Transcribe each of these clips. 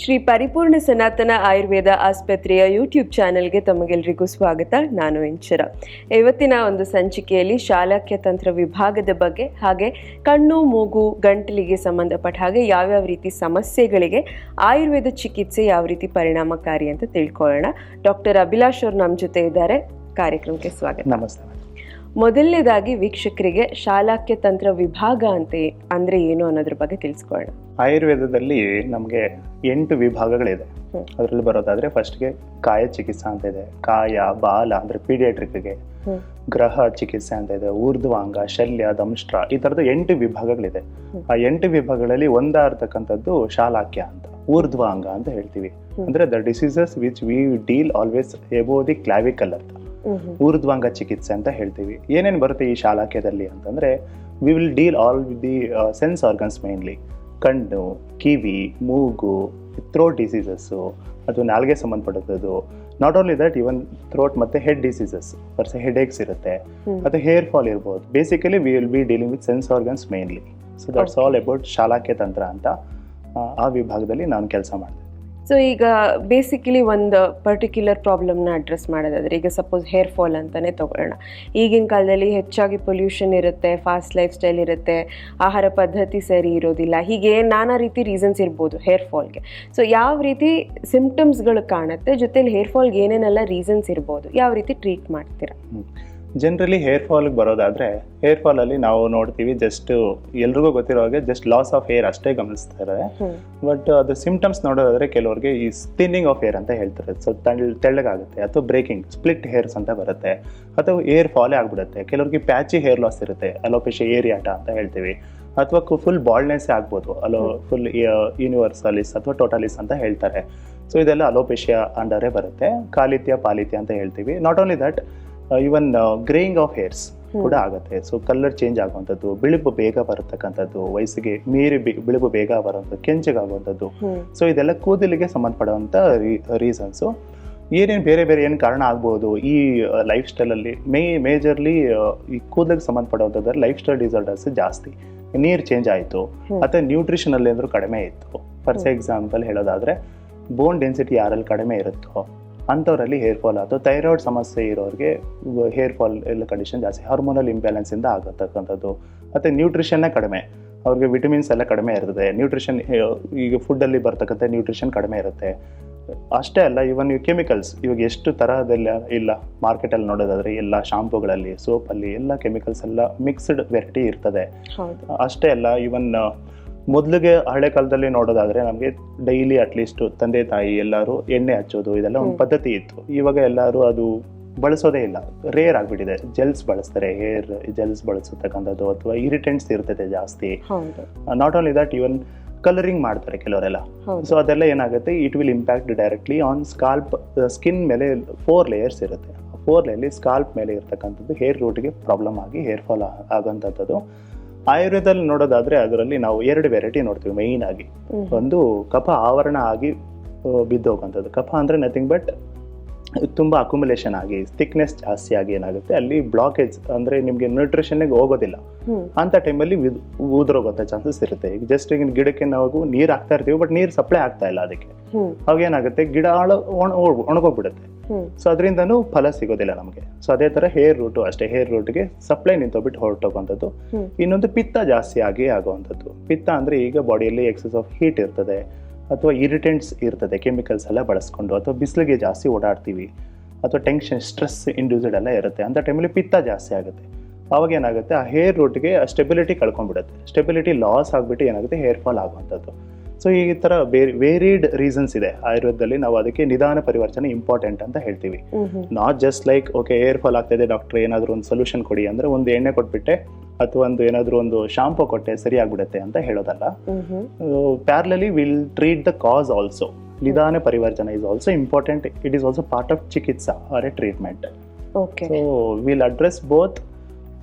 ಶ್ರೀ ಪರಿಪೂರ್ಣ ಸನಾತನ ಆಯುರ್ವೇದ ಆಸ್ಪತ್ರೆಯ ಯೂಟ್ಯೂಬ್ ಚಾನೆಲ್ಗೆ ತಮಗೆಲ್ಲರಿಗೂ ಸ್ವಾಗತ. ನಾನು ಇಂಚರ. ಇವತ್ತಿನ ಒಂದು ಸಂಚಿಕೆಯಲ್ಲಿ ಶಾಲಾಕ್ಯ ತಂತ್ರ ವಿಭಾಗದ ಬಗ್ಗೆ, ಹಾಗೆ ಕಣ್ಣು ಮೂಗು ಗಂಟಲಿಗೆ ಸಂಬಂಧಪಟ್ಟ ಹಾಗೆ ಯಾವ್ಯಾವ ರೀತಿ ಸಮಸ್ಯೆಗಳಿಗೆ ಆಯುರ್ವೇದ ಚಿಕಿತ್ಸೆ ಯಾವ ರೀತಿ ಪರಿಣಾಮಕಾರಿ ಅಂತ ತಿಳ್ಕೊಳ್ಳೋಣ. ಡಾಕ್ಟರ್ ಅಭಿಲಾಷ್ ಅವರು ನಮ್ಮ ಜೊತೆ ಇದ್ದಾರೆ. ಕಾರ್ಯಕ್ರಮಕ್ಕೆ ಸ್ವಾಗತ. ನಮಸ್ತೆ. ಮೊದಲನೇದಾಗಿ ವೀಕ್ಷಕರಿಗೆ ಶಾಲಾಕ್ಯ ತಂತ್ರ ವಿಭಾಗ ಅಂದ್ರೆ ಏನು ಅನ್ನೋದ್ರ ಬಗ್ಗೆ ತಿಳಿಸ್ಕೊಳ್ಳೋಣ. ಆಯುರ್ವೇದದಲ್ಲಿ ನಮಗೆ 8 ವಿಭಾಗಗಳಿದೆ. ಅದರಲ್ಲಿ ಬರೋದಾದ್ರೆ ಫಸ್ಟ್ಗೆ ಕಾಯ ಚಿಕಿತ್ಸಾ ಅಂತ ಇದೆ, ಕಾಯ ಬಾಲ ಅಂದ್ರೆ ಪೀಡಿಯಾಟ್ರಿಕ್ಗೆ, ಗ್ರಹ ಚಿಕಿತ್ಸೆ ಅಂತ ಇದೆ, ಊರ್ಧ್ವಾಂಗ, ಶಲ್ಯ, ದಂಷ್ಟ್ರ, ಈ ತರದ 8 ವಿಭಾಗಗಳಿದೆ. ಆ 8 ವಿಭಾಗಗಳಲ್ಲಿ ಒಂದಾಗಿರ್ತಕ್ಕಂಥದ್ದು ಶಾಲಾಕ್ಯ ಅಂತ, ಊರ್ಧ್ವಾಂಗ ಅಂತ ಹೇಳ್ತೀವಿ. ಅಂದ್ರೆ the diseases which we deal always above the clavicle ಅಂತ ಊರ್ಧ್ವಾಂಗ ಚಿಕಿತ್ಸೆ ಅಂತ ಹೇಳ್ತೀವಿ. ಏನೇನು ಬರುತ್ತೆ ಈ ಶಾಲಾಕ್ಯದಲ್ಲಿ ಅಂತಂದ್ರೆ, we will deal all the sense organs, mainly ಕಣ್ಣು, ಕಿವಿ, ಮೂಗು, ಥ್ರೋಟ್ ಡಿಸೀಸಸ್ಸು, ಅದು ನಾಲ್ಗೆ ಸಂಬಂಧಪಡುತ್ತದು. Not only that, even throat ಮತ್ತೆ head diseases, per se head aches ಇರುತ್ತೆ, ಅಥವಾ ಹೇರ್ ಫಾಲ್ ಇರ್ಬೋದು. Basically we will be dealing with sense organs mainly. So that's all about ಶಾಲಾಕ್ಯ ತಂತ್ರ ಅಂತ ಆ ವಿಭಾಗದಲ್ಲಿ ನಾನು ಕೆಲಸ ಮಾಡ್ತೀನಿ. ಸೊ ಈಗ ಬೇಸಿಕಲಿ ಒಂದು ಪರ್ಟಿಕ್ಯುಲರ್ ಪ್ರಾಬ್ಲಮ್ನ ಅಡ್ರೆಸ್ ಮಾಡೋದಾದ್ರೆ, ಈಗ ಸಪೋಸ್ ಹೇರ್ ಫಾಲ್ ಅಂತಲೇ ತಗೊಳ್ಳೋಣ. ಈಗಿನ ಕಾಲದಲ್ಲಿ ಹೆಚ್ಚಾಗಿ ಪೊಲ್ಯೂಷನ್ ಇರುತ್ತೆ, ಫಾಸ್ಟ್ ಲೈಫ್ ಸ್ಟೈಲ್ ಇರುತ್ತೆ, ಆಹಾರ ಪದ್ಧತಿ ಸರಿ ಇರೋದಿಲ್ಲ, ಹೀಗೆ ನಾನಾ ರೀತಿ ರೀಸನ್ಸ್ ಇರ್ಬೋದು ಹೇರ್ ಫಾಲ್ಗೆ. ಸೊ ಯಾವ ರೀತಿ ಸಿಂಪ್ಟಮ್ಸ್ಗಳು ಕಾಣುತ್ತೆ, ಜೊತೆಲಿ ಹೇರ್ ಫಾಲ್ಗೆ ಏನೇನೆಲ್ಲ ರೀಸನ್ಸ್ ಇರ್ಬೋದು, ಯಾವ ರೀತಿ ಟ್ರೀಟ್ ಮಾಡ್ತೀರಾ? ಜನರಲಿ ಹೇರ್ ಫಾಲ್ಗೆ ಬರೋದಾದ್ರೆ, ಹೇರ್ ಫಾಲ್ ಅಲ್ಲಿ ನಾವು ನೋಡ್ತೀವಿ, ಜಸ್ಟ್ ಎಲ್ರಿಗೂ ಗೊತ್ತಿರೋ ಹಾಗೆ ಜಸ್ಟ್ ಲಾಸ್ ಆಫ್ ಹೇರ್ ಅಷ್ಟೇ ಗಮನಿಸ್ತಾರೆ. ಬಟ್ ಅದು ಸಿಂಪ್ಟಮ್ಸ್ ನೋಡೋದಾದ್ರೆ ಕೆಲವರಿಗೆ ಈ ಸ್ಪಿನ್ನಿಂಗ್ ಆಫ್ ಹೇರ್ ಅಂತ ಹೇಳ್ತಾರೆ. ಸೊ ತೆಳ್ಳಗಾಗುತ್ತೆ, ಅಥವಾ ಬ್ರೇಕಿಂಗ್, ಸ್ಪ್ಲಿಟ್ ಹೇರ್ಸ್ ಅಂತ ಬರುತ್ತೆ, ಅಥವಾ ಹೇರ್ ಫಾಲೇ ಆಗ್ಬಿಡುತ್ತೆ. ಕೆಲವರಿಗೆ ಪ್ಯಾಚಿ ಹೇರ್ ಲಾಸ್ ಇರುತ್ತೆ, ಅಲೋಪೇಶಿಯಾ ಏರಿಯಾಟ ಅಂತ ಹೇಳ್ತೀವಿ, ಅಥವಾ ಫುಲ್ ಬಾಲ್ಡ್ನೆಸ್ ಆಗ್ಬೋದು, ಫುಲ್ ಯೂನಿವರ್ಸಲಿಸ್ ಅಥವಾ ಟೋಟಲಿಸ್ ಅಂತ ಹೇಳ್ತಾರೆ. ಸೊ ಇದೆಲ್ಲ ಅಲೋಪೇಶಿಯಾ ಅಂಡರೇ ಬರುತ್ತೆ. ಕಾಲಿತ್ಯ, ಪಾಲಿತ್ಯ ಅಂತ ಹೇಳ್ತೀವಿ. Not only that, even greying of hairs ಕೂಡ ಆಗುತ್ತೆ. ಸೊ ಕಲರ್ ಚೇಂಜ್ ಆಗುವಂಥದ್ದು, ಬಿಳುಪು ಬೇಗ ಬರತಕ್ಕಂಥದ್ದು, ವಯಸ್ಸಿಗೆ ಮೀರಿ ಬಿಳುಪು ಬೇಗ ಬರುವಂಥದ್ದು, ಕೆಂಚಗಾಗುವಂಥದ್ದು. ಸೊ ಇದೆಲ್ಲ ಕೂದಲಿಗೆ ಸಂಬಂಧಪಡುವಂಥ ರೀಸನ್ಸು. ಏನೇನು ಬೇರೆ ಬೇರೆ ಏನು ಕಾರಣ ಆಗ್ಬೋದು ಈ ಲೈಫ್ ಸ್ಟೈಲಲ್ಲಿ, ಮೇಜರ್ಲಿ ಈ ಕೂದಲಿಗೆ ಸಂಬಂಧಪಡುವಂಥದ್ದು ಲೈಫ್ ಸ್ಟೈಲ್ ಡಿಸಾರ್ಡರ್ಸ್ ಜಾಸ್ತಿ. ನೀರು ಚೇಂಜ್ ಆಯಿತು, ಅಥವಾ ನ್ಯೂಟ್ರಿಷನಲ್ಲಿ ಅಂದ್ರೂ ಕಡಿಮೆ ಇತ್ತು. ಫಾರ್ ಎಕ್ಸಾಂಪಲ್ ಹೇಳೋದಾದರೆ, ಬೋನ್ ಡೆನ್ಸಿಟಿ ಯಾರಲ್ಲಿ ಕಡಿಮೆ ಇರುತ್ತೋ ಅಂಥವರಲ್ಲಿ ಹೇರ್ ಫಾಲ್ ಆಯಿತು. ಥೈರಾಯ್ಡ್ ಸಮಸ್ಯೆ ಇರೋರಿಗೆ ಹೇರ್ ಫಾಲ್ ಎಲ್ಲ ಕಂಡೀಷನ್ ಜಾಸ್ತಿ, ಹಾರ್ಮೋನಲ್ ಇಂಬ್ಯಾಲೆನ್ಸಿಂದ ಆಗತಕ್ಕಂಥದ್ದು. ಮತ್ತು ನ್ಯೂಟ್ರಿಷನ್ನೇ ಕಡಿಮೆ, ಅವ್ರಿಗೆ ವಿಟಮಿನ್ಸ್ ಎಲ್ಲ ಕಡಿಮೆ ಇರ್ತದೆ. ನ್ಯೂಟ್ರಿಷನ್, ಈಗ ಫುಡ್ಡಲ್ಲಿ ಬರ್ತಕ್ಕಂಥ ನ್ಯೂಟ್ರಿಷನ್ ಕಡಿಮೆ ಇರುತ್ತೆ. ಅಷ್ಟೇ ಅಲ್ಲ, ಇವನ್ ಕೆಮಿಕಲ್ಸ್ ಇವಾಗ ಎಷ್ಟು ತರಹದೆಲ್ಲ ಇಲ್ಲ ಮಾರ್ಕೆಟಲ್ಲಿ ನೋಡೋದಾದ್ರೆ, ಎಲ್ಲ ಶಾಂಪೂಗಳಲ್ಲಿ, ಸೋಪಲ್ಲಿ ಎಲ್ಲ ಕೆಮಿಕಲ್ಸ್ ಎಲ್ಲ ಮಿಕ್ಸ್ಡ್ ವೆರೈಟಿ ಇರ್ತದೆ. ಅಷ್ಟೇ ಅಲ್ಲ, ಇವನ್ ಮೊದಲಿಗೆ ಹಳೆ ಕಾಲದಲ್ಲಿ ನೋಡೋದಾದ್ರೆ ನಮಗೆ ಡೈಲಿ ಅಟ್ಲೀಸ್ಟ್ ತಂದೆ ತಾಯಿ ಎಲ್ಲರೂ ಎಣ್ಣೆ ಹಚ್ಚೋದು, ಇದೆಲ್ಲ ಒಂದು ಪದ್ಧತಿ ಇತ್ತು. ಇವಾಗ ಎಲ್ಲರೂ ಅದು ಬಳಸೋದೇ ಇಲ್ಲ, ರೇರ್ ಆಗಿಬಿಟ್ಟಿದೆ. ಜೆಲ್ಸ್ ಬಳಸ್ತಾರೆ, ಹೇರ್ ಜೆಲ್ಸ್ ಬಳಸತಕ್ಕಂಥದ್ದು, ಅಥವಾ ಇರಿಟೆಂಟ್ಸ್ ಇರ್ತದೆ ಜಾಸ್ತಿ. Not only that, even colouring ಮಾಡ್ತಾರೆ ಕೆಲವರೆಲ್ಲ. ಸೊ ಅದೆಲ್ಲ ಏನಾಗುತ್ತೆ, it will impact directly on scalp. Skin ಮೇಲೆ 4 ಲೇಯರ್ಸ್ ಇರುತ್ತೆ. 4 ಲೇಯರ್ಲಿ ಸ್ಕಾಲ್ಪ್ ಮೇಲೆ ಇರ್ತಕ್ಕಂಥದ್ದು ಹೇರ್ ರೂಟ್ಗೆ ಪ್ರಾಬ್ಲಮ್ ಆಗಿ ಹೇರ್ ಫಾಲ್ ಆಗೋಂಥದ್ದು. ಆಯುರ್ವೇದದಲ್ಲಿ ನೋಡೋದಾದ್ರೆ ಅದರಲ್ಲಿ ನಾವು 2 ವೆರೈಟಿ ನೋಡ್ತೀವಿ ಮೈನ್ ಆಗಿ. ಒಂದು ಕಫ ಆವರಣ ಆಗಿ ಬಿದ್ದೋಗಂಥದ್ದು. ಕಫ ಅಂದ್ರೆ ನಥಿಂಗ್ ಬಟ್ ತುಂಬ ಅಕ್ಯುಮುಲೇಷನ್ ಆಗಿ, ಥಿಕ್ನೆಸ್ ಜಾಸ್ತಿ ಆಗಿ ಏನಾಗುತ್ತೆ, ಅಲ್ಲಿ ಬ್ಲಾಕೇಜ್ ಅಂದ್ರೆ ನಿಮ್ಗೆ ನ್ಯೂಟ್ರಿಷನ್ಗೆ ಹೋಗೋದಿಲ್ಲ. ಅಂತ ಟೈಮಲ್ಲಿ ಊದ್ರೋಗೋ ಚಾನ್ಸಸ್ ಇರುತ್ತೆ. ಈಗ ಜಸ್ಟ್ ಈಗ ಗಿಡಕ್ಕೆ ನಾವು ನೀರು ಹಾಕ್ತಾ ಇರ್ತೀವಿ, ಬಟ್ ನೀರು ಸಪ್ಲೈ ಆಗ್ತಾ ಇಲ್ಲ ಅದಕ್ಕೆ. ಅವಾಗ ಏನಾಗುತ್ತೆ, ಗಿಡ ಒಣಗೋಗ್ಬಿಡುತ್ತೆ. ಸೊ ಅದರಿಂದನೂ ಫಲ ಸಿಗೋದಿಲ್ಲ ನಮಗೆ. ಸೊ ಅದೇ ತರ ಹೇರ್ ರೂಟು ಅಷ್ಟೇ, ಹೇರ್ ರೂಟ್ಗೆ ಸಪ್ಲೈ ನಿಂತೋಗ್ಬಿಟ್ಟು ಹೊರಟೋಗುವಂಥದ್ದು. ಇನ್ನೊಂದು ಪಿತ್ತ ಜಾಸ್ತಿ ಆಗಿ ಆಗುವಂಥದ್ದು. ಪಿತ್ತ ಅಂದ್ರೆ ಈಗ ಬಾಡಿಯಲ್ಲಿ ಎಕ್ಸೆಸ್ ಆಫ್ ಹೀಟ್ ಇರ್ತದೆ, ಅಥವಾ ಇರಿಟೆಂಟ್ಸ್ ಇರ್ತದೆ, ಕೆಮಿಕಲ್ಸ್ ಎಲ್ಲ ಬಳಸ್ಕೊಂಡು, ಅಥವಾ ಬಿಸಿಲಿಗೆ ಜಾಸ್ತಿ ಓಡಾಡ್ತೀವಿ, ಅಥವಾ ಟೆನ್ಷನ್, ಸ್ಟ್ರೆಸ್ ಇಂಡ್ಯೂಸ್ಡ್ ಎಲ್ಲ ಇರುತ್ತೆ. ಅಂತ ಟೈಮಲ್ಲಿ ಪಿತ್ತ ಜಾಸ್ತಿ ಆಗುತ್ತೆ. ಅವಾಗ ಏನಾಗುತ್ತೆ, ಆ ಹೇರ್ ರೂಟ್ಗೆ ಸ್ಟೆಬಿಲಿಟಿ ಕಳ್ಕೊಂಡ್ಬಿಡುತ್ತೆ. ಸ್ಟೆಬಿಲಿಟಿ ಲಾಸ್ ಆಗಿಬಿಟ್ಟು ಏನಾಗುತ್ತೆ, ಹೇರ್ ಫಾಲ್ ಆಗುವಂಥದ್ದು. ಸೊ ಈ ಥರ ವೇರಿಡ್ ರೀಸನ್ಸ್ ಇದೆ ಆಯುರ್ವೇದದಲ್ಲಿ. ನಾವು ಅದಕ್ಕೆ ನಿಧಾನ ಪರಿವರ್ತನೆ ಇಂಪಾರ್ಟೆಂಟ್ ಅಂತ ಹೇಳ್ತೀವಿ. Not just like okay hair fall ಆಗ್ತಾಯಿದೆ ಡಾಕ್ಟರ್, ಏನಾದರೂ ಒಂದು ಸೊಲ್ಯೂಷನ್ ಕೊಡಿ ಅಂದರೆ ಒಂದು ಎಣ್ಣೆ ಕೊಟ್ಬಿಟ್ಟೆ, ಅಥವಾ ಏನಾದರೂ ಒಂದು ಶಾಂಪೂ ಕೊಟ್ಟೆ ಸರಿ ಆಗ್ಬಿಡುತ್ತೆ ಅಂತ ಹೇಳೋದಲ್ಲ. Parallelly will treat the cause also. ನಿಧಾನ ಪರಿವರ್ತನೆ is also important. It is also part of ಚಿಕಿತ್ಸಾ or a treatment. So will address both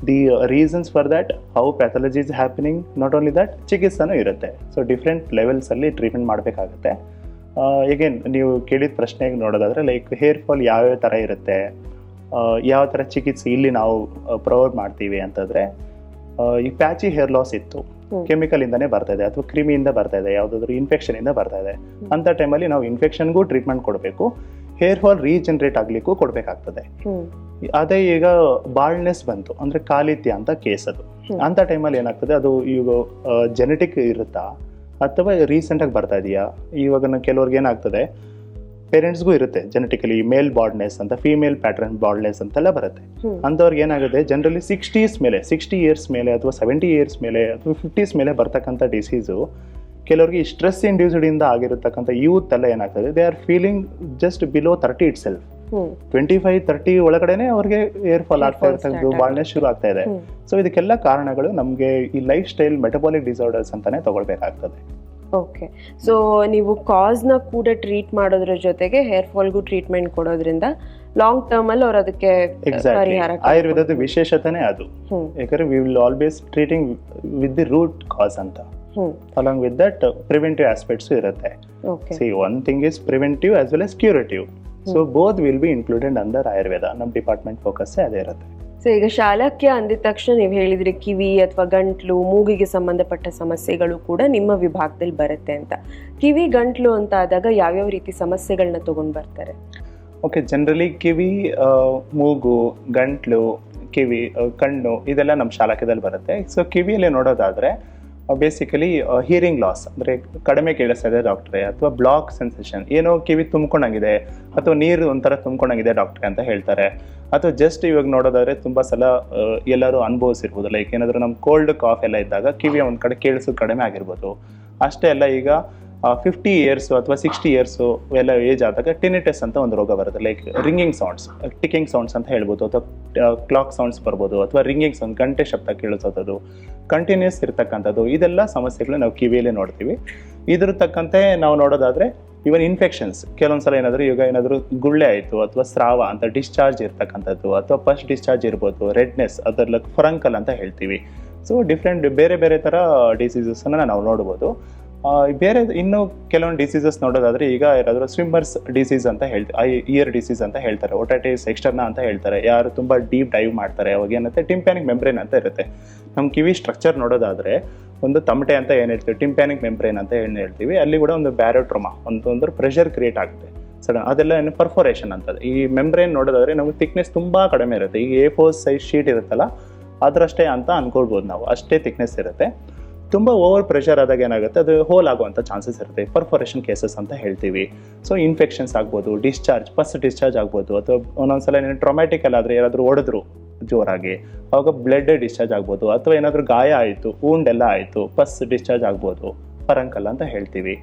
the reasons for that, how pathology is happening. Not only that, ಚಿಕಿತ್ಸಾನೂ ಇರುತ್ತೆ. So different ಲೆವೆಲ್ಸಲ್ಲಿ treatment ಮಾಡಬೇಕಾಗುತ್ತೆ. ಈಗೇನು ನೀವು ಕೇಳಿದ ಪ್ರಶ್ನೆಗೆ ನೋಡೋದಾದರೆ, ಲೈಕ್ ಹೇರ್ ಫಾಲ್ ಯಾವ್ಯಾವ ಥರ ಇರುತ್ತೆ, ಯಾವ ಥರ ಚಿಕಿತ್ಸೆ ಇಲ್ಲಿ ನಾವು ಪ್ರೊವೈಡ್ ಮಾಡ್ತೀವಿ ಅಂತಂದರೆ, ಈ ಪ್ಯಾಚಿ ಹೇರ್ ಲಾಸ್ ಇತ್ತು, ಕೆಮಿಕಲ್ ಇಂದಾನೇ ಬರ್ತಾ ಇದೆ ಅಥವಾ ಕ್ರಿಮಿಯಿಂದ ಬರ್ತಾ ಇದೆ, ಯಾವುದಾದ್ರೂ ಇನ್ಫೆಕ್ಷನ್ ಇಂದ ಬರ್ತಾ ಇದೆ, ಅಂತ ಟೈಮಲ್ಲಿ ನಾವು ಇನ್ಫೆಕ್ಷನ್ಗೂ ಟ್ರೀಟ್ಮೆಂಟ್ ಕೊಡಬೇಕು, ಹೇರ್ ಫಾಲ್ ರೀಜನರೇಟ್ ಆಗ್ಲಿಕ್ಕೂ ಕೊಡ್ಬೇಕಾಗ್ತದೆ. ಅದೇ ಈಗ ಬಾಲ್ನೆಸ್ ಬಂತು ಅಂದ್ರೆ ಕಾಲಿತ್ಯ ಅಂತ ಕೇಸ್ ಅದು. ಅಂತ ಟೈಮಲ್ಲಿ ಏನಾಗ್ತದೆ, ಅದು ಈಗ ಜೆನೆಟಿಕ್ ಇರುತ್ತಾ ಅಥವಾ ರೀಸೆಂಟ್ ಆಗಿ ಬರ್ತಾ ಇದೆಯಾ? ಇವಾಗ ಕೆಲವ್ರಿಗೆ ಏನಾಗ್ತದೆ, ಪೇರೆಂಟ್ಸ್ಗೂ ಇರುತ್ತೆ ಜೆನೆಟಿಕಲಿ ಮೇಲ್ ಬಾಲ್ಡ್ನೆಸ್ ಅಂತ, ಫೀಮೇಲ್ ಪ್ಯಾಟರ್ನ್ ಬಾಲ್ಡ್ನೆಸ್ ಅಂತೆಲ್ಲ ಬರುತ್ತೆ. ಅಂಥವ್ರಿಗೆ ಏನಾಗುತ್ತೆ, ಜನರಲಿ 60 ಇಯರ್ಸ್ ಮೇಲೆ ಅಥವಾ 70 ಇಯರ್ಸ್ ಮೇಲೆ ಅಥವಾ 50s ಮೇಲೆ ಬರ್ತಕ್ಕಂಥ ಡಿಸೀಸು ಕೆಲವರಿಗೆ ಈ ಸ್ಟ್ರೆಸ್ ಇಂಡ್ಯೂಸ್ಡ್ ಇಂದ ಆಗಿರತಕ್ಕಂಥ ಯೂತ್ ಎಲ್ಲ ಏನಾಗ್ತದೆ, they are feeling just below 30 it self. 25-30 ಒಳಗಡೆನೆ ಅವ್ರಿಗೆ ಹೇರ್ ಫಾಲ್ ಆಗ್ತಾ ಇರ್ತಕ್ಕಂಥ, ಬಾಲ್ನೆಸ್ ಶುರು ಆಗ್ತಾ ಇದೆ. ಸೊ ಇದಕ್ಕೆಲ್ಲ ಕಾರಣಗಳು ನಮಗೆ ಈ ಲೈಫ್ ಸ್ಟೈಲ್ ಮೆಟಬಾಲಿಕ್ ಡಿಸಾರ್ಡರ್ಸ್ ಅಂತಾನೆ ತಗೊಳ್ಬೇಕಾಗ್ತದೆ. ಓಕೆ, ಸೊ ನೀವು ಕಾಸ್ನ ಕೂಡ ಟ್ರೀಟ್ ಮಾಡೋದ್ರ ಜೊತೆಗೆ ಹೇರ್ ಫಾಲ್ಗೂ ಟ್ರೀಟ್ಮೆಂಟ್ ಕೊಡೋದ್ರಿಂದ ಲಾಂಗ್ ಟರ್ಮ್ ಅಲ್ಲಿ ಅವ್ರು ಅದಕ್ಕೆ ಪರಿಹಾರ. ಆಯುರ್ವೇದದ ವಿಶೇಷತೆನೇ ಅದು. ಯಾಕಂದ್ರೆ we will always treating with the root cause ಅಂತ. Along with that, preventive aspects ಇರುತ್ತೆ. See, one thing is preventive as well as curative. So both will be included under Ayurveda. ನಮ್ಮ ಡಿಪಾರ್ಟ್ಮೆಂಟ್ ಫೋಕಸ್ ಅದೇ ಇರುತ್ತೆ. So ಈಗ ಶಾಲಕ್ಯ ಅಂದಿದ ತಕ್ಷಣ ನೀವು ಹೇಳಿದ್ರಿ ಕಿವಿ ಅಥವಾ ಗಂಟ್ಲು, ಮೂಗಿಗೆ ಸಂಬಂಧಪಟ್ಟ ಸಮಸ್ಯೆಗಳು ಕೂಡ ನಿಮ್ಮ ವಿಭಾಗದಲ್ಲಿ ಬರುತ್ತೆ ಅಂತ. ಕಿವಿ ಗಂಟ್ಲು ಅಂತ ಆದಾಗ ಯಾವ್ಯಾವ ರೀತಿ ಸಮಸ್ಯೆಗಳನ್ನ ತಗೊಂಡ್ ಬರ್ತಾರೆ? ಓಕೆ, ಜನರಲಿ ಕಿವಿ, ಮೂಗು, ಗಂಟ್ಲು, ಕಿವಿ, ಕಣ್ಣು ಇದೆಲ್ಲ ನಮ್ಮ ಶಾಲಕ್ಯದಲ್ಲಿ ಬರುತ್ತೆ. ಸೊ ಕಿವಿಯಲ್ಲಿ ನೋಡೋದಾದ್ರೆ ಬೇಸಿಕಲಿ ಹಿಯರಿಂಗ್ ಲಾಸ್ ಅಂದರೆ ಕಡಿಮೆ ಕೇಳಿಸ್ತಾ ಇದೆ ಡಾಕ್ಟ್ರೆ, ಅಥವಾ ಬ್ಲಾಕ್ ಸೆನ್ಸೇಷನ್, ಏನೋ ಕಿವಿ ತುಂಬ್ಕೊಂಡಾಗಿದೆ ಅಥವಾ ನೀರು ಒಂಥರ ತುಂಬ್ಕೊಂಡಾಗಿದೆ ಡಾಕ್ಟ್ರೆ ಅಂತ ಹೇಳ್ತಾರೆ. ಅಥವಾ ಜಸ್ಟ್ ಇವಾಗ ನೋಡೋದಾದ್ರೆ ತುಂಬ ಸಲ ಎಲ್ಲರೂ ಅನುಭವಿಸಿರ್ಬೋದು, ಲೈಕ್ ಏನಾದರೂ ನಮ್ಮ ಕೋಲ್ಡ್ ಕಾಫ್ ಎಲ್ಲ ಇದ್ದಾಗ ಕಿವಿಯ ಒಂದು ಕಡೆ ಕೇಳಿಸೋದು ಕಡಿಮೆ ಆಗಿರ್ಬೋದು. ಅಷ್ಟೇ ಅಲ್ಲ, ಈಗ 50 ಇಯರ್ಸು ಅಥವಾ 60 ಇಯರ್ಸು ಎಲ್ಲ ಏಜ್ ಆದಾಗ ಟಿನಿಟಸ್ ಅಂತ ಒಂದು ರೋಗ ಬರುತ್ತೆ. Like ringing sounds, ticking sounds ಅಂತ ಹೇಳ್ಬೋದು, ಅಥವಾ ಕ್ಲಾಕ್ ಸೌಂಡ್ಸ್ ಬರ್ಬೋದು, ಅಥವಾ ರಿಂಗಿಂಗ್ ಸೌಂಡ್, ಗಂಟೆ ಶಬ್ದ ಕೇಳಿಸೋದು ಕಂಟಿನ್ಯೂಸ್ ಇರ್ತಕ್ಕಂಥದ್ದು. ಇದೆಲ್ಲ ಸಮಸ್ಯೆಗಳು ನಾವು ಕಿವಿಯಲ್ಲಿ ನೋಡ್ತೀವಿ. ಇದ್ರ ತಕ್ಕಂತೆ ನಾವು ನೋಡೋದಾದ್ರೆ ಇವನ್ ಇನ್ಫೆಕ್ಷನ್ಸ್, ಕೆಲವೊಂದ್ಸಲ ಏನಾದರೂ ಗುಳ್ಳೆ ಆಯಿತು ಅಥವಾ ಸ್ರಾವ ಅಂತ ಡಿಸ್ಚಾರ್ಜ್ ಇರ್ತಕ್ಕಂಥದ್ದು, ಅಥವಾ ಫಸ್ಟ್ ಡಿಸ್ಚಾರ್ಜ್ ಇರ್ಬೋದು, ರೆಡ್ನೆಸ್, ಅದೆಲ್ಲ ಫರಂಕಲ್ ಅಂತ ಹೇಳ್ತೀವಿ. ಸೊ ಡಿಫ್ರೆಂಟ್ ಬೇರೆ ಬೇರೆ ಥರ ಡಿಸೀಸಸ್ಸನ್ನು ನಾವು ನೋಡ್ಬೋದು. ಬೇರೆ ಇನ್ನು ಕೆಲವೊಂದು ಡಿಸೀಸಸ್ ನೋಡೋದಾದ್ರೆ, ಈಗ ಯಾರಾದರೂ ಸ್ವಿಮ್ಮರ್ಸ್ ಡಿಸೀಸ್ ಅಂತ ಇಯರ್ ಡಿಸೀಸ್ ಅಂತ ಹೇಳ್ತಾರೆ, ಒಟೈಟಿಸ್ ಎಕ್ಸ್ಟರ್ನಾ ಅಂತ ಹೇಳ್ತಾರೆ. ಯಾರು ತುಂಬ ಡೀಪ್ ಡೈವ್ ಮಾಡ್ತಾರೆ ಅವಾಗ ಏನಾಗುತ್ತೆ, ಟಿಂಪ್ಯಾನಿಕ್ ಮೆಂಬ್ರೇನ್ ಅಂತ ಇರುತ್ತೆ. ನಮ್ಮ ಕಿವಿ ಸ್ಟ್ರಕ್ಚರ್ ನೋಡೋದಾದ್ರೆ ಒಂದು ತಮಟೆ ಅಂತ ಏನು ಹೇಳ್ತೀವಿ, ಟಿಂಪ್ಯಾನಿಕ್ ಮೆಂಬ್ರೇನ್ ಅಂತ ಏನು ಹೇಳ್ತೀವಿ, ಅಲ್ಲಿ ಕೂಡ ಒಂದು ಬ್ಯಾರೋಟ್ರೋಮಾ, ಒಂದು ಪ್ರೆಷರ್ ಕ್ರಿಯೇಟ್ ಆಗುತ್ತೆ ಸಡನ್. ಅದೆಲ್ಲ ಏನು ಪರ್ಫೋರೇಷನ್ ಅಂತದ್ದು. ಈ ಮೆಂಬ್ರೇನ್ ನೋಡೋದಾದ್ರೆ ನಮಗೆ ಥಿಕ್ನೆಸ್ ತುಂಬ ಕಡಿಮೆ ಇರುತ್ತೆ. ಈಗ A4 ಸೈಜ್ ಶೀಟ್ ಇರುತ್ತಲ್ಲ ಅದರಷ್ಟೇ ಅಂತ ಅನ್ಕೊಳ್ಬೋದು ನಾವು, ಅಷ್ಟೇ ಥಿಕ್ನೆಸ್ ಇರುತ್ತೆ. ತುಂಬ ಓವರ್ ಪ್ರೆಷರ್ ಆದಾಗ ಏನಾಗುತ್ತೆ, ಅದು ಹೋಲ್ ಆಗುವಂಥ ಚಾನ್ಸಸ್ ಇರುತ್ತೆ, ಪರ್ಫೋರೇಷನ್ ಕೇಸಸ್ ಅಂತ ಹೇಳ್ತೀವಿ. ಸೊ ಇನ್ಫೆಕ್ಷನ್ಸ್ ಆಗ್ಬೋದು, ಫಸ್ಟ್ ಡಿಸ್ಚಾರ್ಜ್ ಆಗ್ಬೋದು, ಅಥವಾ ಒಂದೊಂದ್ಸಲ ಟ್ರಾಮ್ಯಾಟಿಕ್ ಎಲ್ಲ ಆದರೆ ಯಾರಾದರೂ ಹೊಡೆದ್ರು ಜೋರಾಗಿ, ಅವಾಗ ಬ್ಲಡ್ ಡಿಸ್ಚಾರ್ಜ್ ಆಗ್ಬೋದು, ಅಥವಾ ಏನಾದರೂ ಗಾಯ ಆಯಿತು, ವೂಂಡ್ ಎಲ್ಲ ಆಯಿತು, ಫಸ್ಟ್ ಡಿಸ್ಚಾರ್ಜ್ ಆಗ್ಬೋದು, ಫರಂಕಲ್ ಅಂತ ಹೇಳ್ತೀವಿ.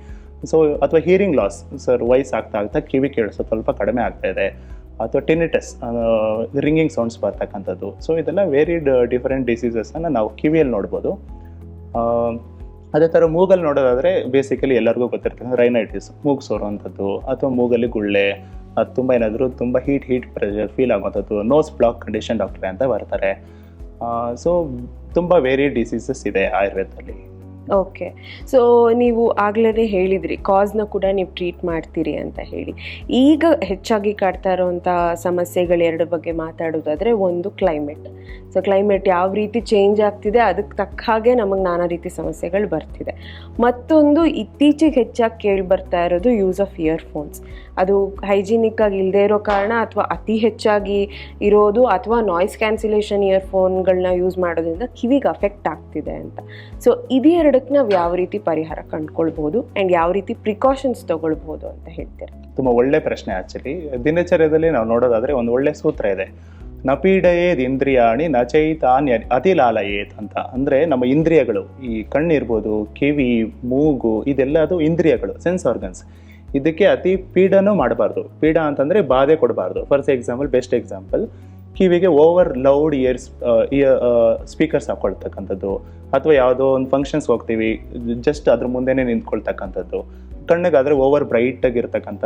ಸೊ ಅಥವಾ ಹಿಯರಿಂಗ್ ಲಾಸ್, ಸರ್ ವಯಸ್ಸಾಗ್ತಾ ಕಿವಿ ಕೇಳಿಸೋದು ಸ್ವಲ್ಪ ಕಡಿಮೆ ಆಗ್ತಾ ಇದೆ, ಅಥವಾ ಟಿನಿಟಸ್, ರಿಂಗಿಂಗ್ ಸೌಂಡ್ಸ್ ಬರ್ತಕ್ಕಂಥದ್ದು. ಸೊ ಇದೆಲ್ಲ ವೇರಿಡ್ ಡಿಫರೆಂಟ್ ಡಿಸೀಸಸ್ಸನ್ನು ನಾವು ಕಿವಿಯಲ್ಲಿ ನೋಡ್ಬೋದು. ಅದೇ ಥರ ಮೂಗಲ್ಲಿ ನೋಡೋದಾದರೆ ಬೇಸಿಕಲಿ ಎಲ್ಲರಿಗೂ ಗೊತ್ತಿರ್ತದೆ ರೈನೈಟಿಸ್, ಮೂಗು ಸೋರುವಂಥದ್ದು, ಅಥವಾ ಮೂಗಲ್ಲಿ ಗುಳ್ಳೆ, ಅದು ತುಂಬ ಏನಾದರೂ ತುಂಬ ಹೀಟ್ ಪ್ರೆಷರ್ ಫೀಲ್ ಆಗುವಂಥದ್ದು, ನೋಸ್ ಬ್ಲಾಕ್ ಕಂಡೀಷನ್ ಡಾಕ್ಟ್ರೆ ಅಂತ ಬರ್ತಾರೆ. ಸೊ ತುಂಬ ವೇರಿ ಡಿಸೀಸಸ್ ಇದೆ ಆಯುರ್ವೇದದಲ್ಲಿ. ಓಕೆ, ಸೊ ನೀವು ಆಗ್ಲೇ ಹೇಳಿದ್ರಿ ಕಾಸ್ನ ಕೂಡ ನೀವು ಟ್ರೀಟ್ ಮಾಡ್ತೀರಿ ಅಂತ ಹೇಳಿ. ಈಗ ಹೆಚ್ಚಾಗಿ ಕಾಡ್ತಾ ಇರೋವಂಥ ಸಮಸ್ಯೆಗಳೆರಡು ಬಗ್ಗೆ ಮಾತಾಡೋದಾದರೆ, ಒಂದು ಕ್ಲೈಮೇಟ್. ಸೊ ಕ್ಲೈಮೇಟ್ ಯಾವ ರೀತಿ ಚೇಂಜ್ ಆಗ್ತಿದೆ, ಅದಕ್ಕೆ ತಕ್ಕ ಹಾಗೆ ನಮಗೆ ನಾನಾ ರೀತಿ ಸಮಸ್ಯೆಗಳು ಬರ್ತಿದೆ. ಮತ್ತೊಂದು ಇತ್ತೀಚೆಗೆ ಹೆಚ್ಚಾಗಿ ಕೇಳಿ ಬರ್ತಾ ಇರೋದು ಯೂಸ್ ಆಫ್ ಇಯರ್ಫೋನ್ಸ್. ಅದು ಹೈಜಿನಿಕ್ ಆಗಿ ಇಲ್ಲದೆ ಇರೋ ಕಾರಣ, ಅಥವಾ ಅತಿ ಹೆಚ್ಚಾಗಿ ಇರೋದು, ಅಥವಾ ನಾಯ್ಸ್ ಕ್ಯಾನ್ಸಲೇಷನ್ ಇಯರ್ಫೋನ್ಗಳನ್ನ ಯೂಸ್ ಮಾಡೋದ್ರಿಂದ ಕಿವಿಗೆ ಅಫೆಕ್ಟ್ ಆಗ್ತಿದೆ ಅಂತ. ಸೊ ಇದೆರಡಕ್ಕೆ ನಾವು ಯಾವ ರೀತಿ ಪರಿಹಾರ ಕಂಡುಕೊಳ್ಬೋದು ಆ್ಯಂಡ್ ಯಾವ ರೀತಿ ಪ್ರಿಕಾಷನ್ಸ್ ತಗೊಳ್ಬೋದು ಅಂತ ಹೇಳ್ತೀರಾ? ತುಂಬ ಒಳ್ಳೆ ಪ್ರಶ್ನೆ. ಆ್ಯಕ್ಚುಲಿ ದಿನಚರ್ಯದಲ್ಲಿ ನಾವು ನೋಡೋದಾದರೆ ಒಂದು ಒಳ್ಳೆ ಸೂತ್ರ ಇದೆ, ನಪೀಡಯೇದ್ ಇಂದ್ರಿಯಾಣಿ ನಚೈತಾನ್ಯ ಅತಿಲಾಲಯೇತ್ ಅಂತ. ಅಂದರೆ ನಮ್ಮ ಇಂದ್ರಿಯಗಳು, ಈ ಕಣ್ಣಿರ್ಬೋದು, ಕಿವಿ, ಮೂಗು, ಇದೆಲ್ಲ ಅದು ಇಂದ್ರಿಯಗಳು, ಸೆನ್ಸ್ ಆರ್ಗನ್ಸ್. ಇದಕ್ಕೆ ಅತಿ ಪೀಡನೂ ಮಾಡಬಾರ್ದು. ಪೀಡ ಅಂತಂದರೆ ಬಾಧೆ ಕೊಡಬಾರ್ದು. ಫಾರ್ ಎಕ್ಸಾಂಪಲ್, ಬೆಸ್ಟ್ ಎಕ್ಸಾಂಪಲ್, ಕಿವಿಗೆ ಓವರ್ ಲೌಡ್ ಸ್ಪೀಕರ್ಸ್ ಹಾಕೊಳ್ತಕ್ಕಂಥದ್ದು, ಅಥವಾ ಯಾವುದೋ ಒಂದು ಫಂಕ್ಷನ್ಸ್ಗೆ ಹೋಗ್ತೀವಿ ಜಸ್ಟ್ ಅದ್ರ ಮುಂದೆನೇ ನಿಂತ್ಕೊಳ್ತಕ್ಕಂಥದ್ದು. ಕಣ್ಣಿಗಾದರೆ ಓವರ್ ಬ್ರೈಟಾಗಿರ್ತಕ್ಕಂಥ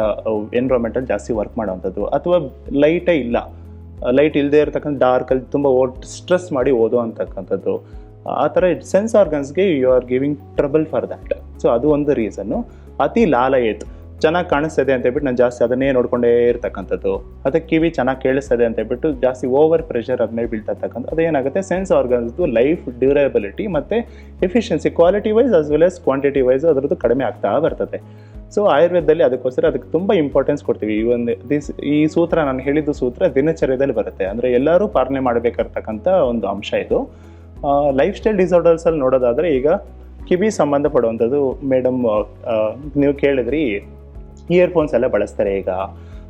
ಎನ್ವಿರಾನ್ಮೆಂಟಲ್ಲಿ ಜಾಸ್ತಿ ವರ್ಕ್ ಮಾಡೋವಂಥದ್ದು, ಅಥವಾ ಲೈಟೇ ಇಲ್ಲ, ಲೈಟ್ ಇಲ್ಲದೆ ಇರತಕ್ಕಂಥ ಡಾರ್ಕಲ್ಲಿ ತುಂಬ ಸ್ಟ್ರೆಸ್ ಮಾಡಿ ಓದೋ ಅಂತಕ್ಕಂಥದ್ದು. ಆ ಥರ ಸೆನ್ಸ್ ಆರ್ಗನ್ಸ್ಗೆ you are giving trouble for that. So ಅದು ಒಂದು ರೀಸನ್ನು. ಅತಿ ಲಾಲಯೇತ್, ಚೆನ್ನಾಗಿ ಕಾಣಿಸ್ತದೆ ಅಂತ ಹೇಳ್ಬಿಟ್ಟು ನಾನು ಜಾಸ್ತಿ ಅದನ್ನೇ ನೋಡ್ಕೊಂಡೇ ಇರ್ತಕ್ಕಂಥದ್ದು. ಅದಕ್ಕೆ ಕಿವಿ ಚೆನ್ನಾಗಿ ಕೇಳಿಸ್ತದೆ ಅಂತ ಹೇಳ್ಬಿಟ್ಟು ಜಾಸ್ತಿ ಓವರ್ ಪ್ರೆಷರ್ ಅದ್ಮೇಲೆ ಬೀಳ್ತಕ್ಕಂಥದ್ದು. ಅದೇನಾಗುತ್ತೆ ಸೆನ್ಸ್ ಆರ್ಗನ್ಸ್ದು ಲೈಫ್ ಡ್ಯೂರಬಿಲಿಟಿ ಮತ್ತು efficiency quality wise as well as quantity wise ಅದರದ್ದು ಕಡಿಮೆ ಆಗ್ತಾ ಬರ್ತದೆ. ಸೊ ಆಯುರ್ವೇದದಲ್ಲಿ ಅದಕ್ಕೋಸ್ಕರ ಅದಕ್ಕೆ ತುಂಬ ಇಂಪಾರ್ಟೆನ್ಸ್ ಕೊಡ್ತೀವಿ. ಈ ಸೂತ್ರ ನಾನು ಹೇಳಿದ್ದು ಸೂತ್ರ ದಿನಚರ್ಯದಲ್ಲಿ ಬರುತ್ತೆ, ಅಂದರೆ ಎಲ್ಲರೂ ಪಾಲನೆ ಮಾಡಬೇಕಾಗಿರ್ತಕ್ಕಂಥ ಒಂದು ಅಂಶ ಇದು. ಲೈಫ್ ಸ್ಟೈಲ್ ಡಿಸಾರ್ಡರ್ಸಲ್ಲಿ ನೋಡೋದಾದರೆ ಈಗ ಕಿವಿ ಸಂಬಂಧಪಡುವಂಥದ್ದು ಮೇಡಮ್ ನೀವು ಕೇಳಿದ್ರಿ ಇಯರ್ಫೋನ್ಸ್ ಎಲ್ಲ ಬಳಸ್ತಾರೆ ಈಗ.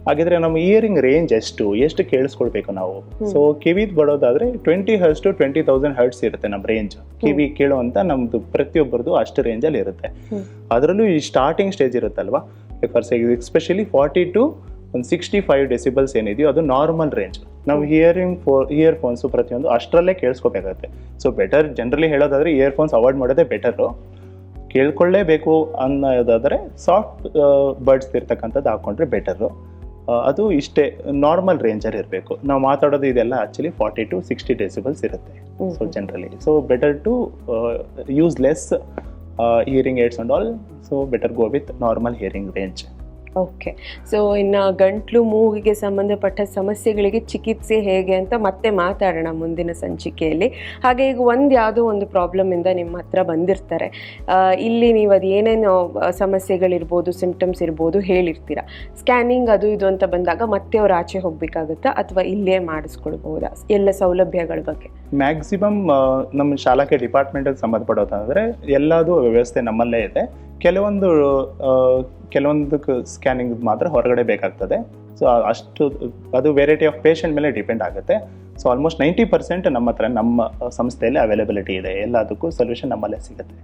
ಹಾಗಿದ್ರೆ ನಮ್ಮ ಇಯರಿಂಗ್ ರೇಂಜ್ ಎಷ್ಟು ಕೇಳಿಸ್ಕೊಳ್ಬೇಕು ನಾವು. ಸೊ ಕಿವಿದ್ ಬರೋದಾದ್ರೆ 20 Hz to 20,000 Hz ಇರುತ್ತೆ ನಮ್ಮ ರೇಂಜ್. ಕಿವಿ ಕೇಳುವಂತ ನಮ್ದು ಪ್ರತಿಯೊಬ್ಬರದು ಅಷ್ಟು ರೇಂಜಲ್ಲಿ ಇರುತ್ತೆ. ಅದರಲ್ಲೂ ಈ ಸ್ಟಾರ್ಟಿಂಗ್ ಸ್ಟೇಜ್ ಇರುತ್ತಲ್ವಾ, ಎಸ್ಪೆಷಲಿ 40 to 65 ಡೆಸಿಬಲ್ಸ್ ಏನಿದೆಯೋ ಅದು ನಾರ್ಮಲ್ ರೇಂಜ್. ನಾವು ಇಯರ್ಫೋನ್ಸ್ ಪ್ರತಿಯೊಂದು ಅಷ್ಟರಲ್ಲೇ ಕೇಳಿಸ್ಕೋಬೇಕಾಗುತ್ತೆ. ಸೊ ಬೆಟರ್ ಜನರಲಿ ಹೇಳೋದಾದ್ರೆ ಇಯರ್ಫೋನ್ಸ್ ಅವಾಯ್ಡ್ ಮಾಡೋದೇ ಬೆಟರು. ಕೇಳ್ಕೊಳ್ಳೇಬೇಕು ಅನ್ನೋದಾದರೆ ಸಾಫ್ಟ್ ಬರ್ಡ್ಸ್ ಇರ್ತಕ್ಕಂಥದ್ದು ಹಾಕೊಂಡ್ರೆ ಬೆಟರು. ಅದು ಇಷ್ಟೇ ನಾರ್ಮಲ್ ರೇಂಜಲ್ಲಿ ಇರಬೇಕು. ನಾವು ಮಾತಾಡೋದು ಇದೆಲ್ಲ ಆ್ಯಕ್ಚುಲಿ 40 to 60 ಡೆಸಿಬಲ್ಸ್ ಇರುತ್ತೆ. So generally so better to use less hearing aids and all. So better go with normal hearing range. Okay. So ಇನ್ನು ಗಂಟ್ಲು ಮೂಗಿಗೆ ಸಂಬಂಧಪಟ್ಟ ಸಮಸ್ಯೆಗಳಿಗೆ ಚಿಕಿತ್ಸೆ ಹೇಗೆ ಅಂತ ಮತ್ತೆ ಮಾತಾಡೋಣ ಮುಂದಿನ ಸಂಚಿಕೆಯಲ್ಲಿ. ಹಾಗೆ ಈಗ ಯಾವುದೋ ಒಂದು ಪ್ರಾಬ್ಲಮಿಂದ ನಿಮ್ಮ ಹತ್ರ ಬಂದಿರ್ತಾರೆ, ಇಲ್ಲಿ ನೀವು ಅದು ಏನೇನು ಸಮಸ್ಯೆಗಳಿರ್ಬೋದು, ಸಿಂಪ್ಟಮ್ಸ್ ಇರ್ಬೋದು ಹೇಳಿರ್ತೀರ. ಸ್ಕ್ಯಾನಿಂಗ್ ಅದು ಇದು ಅಂತ ಬಂದಾಗ ಮತ್ತೆ ಅವ್ರು ಆಚೆ ಹೋಗಬೇಕಾಗುತ್ತಾ ಅಥವಾ ಇಲ್ಲೇ ಮಾಡಿಸ್ಕೊಳ್ಬಹುದಾ? ಎಲ್ಲ ಸೌಲಭ್ಯಗಳ ಬಗ್ಗೆ ಮ್ಯಾಕ್ಸಿಮಮ್ ನಮ್ಮ ಶಾಲಾಕೆ ಡಿಪಾರ್ಟ್ಮೆಂಟಿಗೆ ಸಂಬಂಧಪಡೋದಂದರೆ ಎಲ್ಲದೂ ವ್ಯವಸ್ಥೆ ನಮ್ಮಲ್ಲೇ ಇದೆ. ಕೆಲವೊಂದಕ್ಕೆ ಸ್ಕ್ಯಾನಿಂಗ್ ಮಾತ್ರ ಹೊರಗಡೆ ಬೇಕಾಗ್ತದೆ. ಸೊ ಅಷ್ಟು ಅದು ವೆರೈಟಿ ಆಫ್ ಪೇಷಂಟ್ ಮೇಲೆ ಡಿಪೆಂಡ್ ಆಗುತ್ತೆ. ಸೊ ಆಲ್ಮೋಸ್ಟ್ 90% ನಮ್ಮ ಹತ್ರ ನಮ್ಮ ಸಂಸ್ಥೆಯಲ್ಲಿ ಅವೈಲಬಿಲಿಟಿ ಇದೆ. ಎಲ್ಲದಕ್ಕೂ ಸೊಲ್ಯೂಷನ್ ನಮ್ಮಲ್ಲೇ ಸಿಗುತ್ತೆ.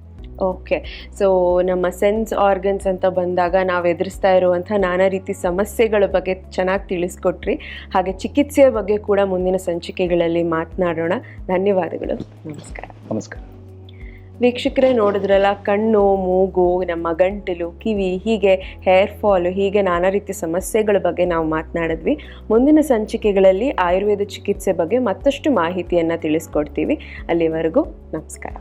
ಓಕೆ. ಸೊ ನಮ್ಮ ಸೆನ್ಸ್ ಆರ್ಗನ್ಸ್ ಅಂತ ಬಂದಾಗ ನಾವು ಎದುರಿಸ್ತಾ ಇರುವಂಥ ನಾನಾ ರೀತಿ ಸಮಸ್ಯೆಗಳ ಬಗ್ಗೆ ಚೆನ್ನಾಗಿ ತಿಳಿಸ್ಕೊಟ್ರಿ. ಹಾಗೆ ಚಿಕಿತ್ಸೆಯ ಬಗ್ಗೆ ಕೂಡ ಮುಂದಿನ ಸಂಚಿಕೆಗಳಲ್ಲಿ ಮಾತನಾಡೋಣ. ಧನ್ಯವಾದಗಳು. ನಮಸ್ಕಾರ. ನಮಸ್ಕಾರ. ವೀಕ್ಷಕರೇ, ನೋಡಿದ್ರಲ್ಲ, ಕಣ್ಣು, ಮೂಗು, ನಮ್ಮ ಗಂಟಲು, ಕಿವಿ, ಹೀಗೆ ಹೇರ್ ಫಾಲು, ಹೀಗೆ ನಾನಾ ರೀತಿ ಸಮಸ್ಯೆಗಳ ಬಗ್ಗೆ ನಾವು ಮಾತನಾಡಿದ್ವಿ. ಮುಂದಿನ ಸಂಚಿಕೆಗಳಲ್ಲಿ ಆಯುರ್ವೇದ ಚಿಕಿತ್ಸೆ ಬಗ್ಗೆ ಮತ್ತಷ್ಟು ಮಾಹಿತಿಯನ್ನು ತಿಳಿಸ್ಕೊಡ್ತೀವಿ. ಅಲ್ಲಿವರೆಗೂ ನಮಸ್ಕಾರ.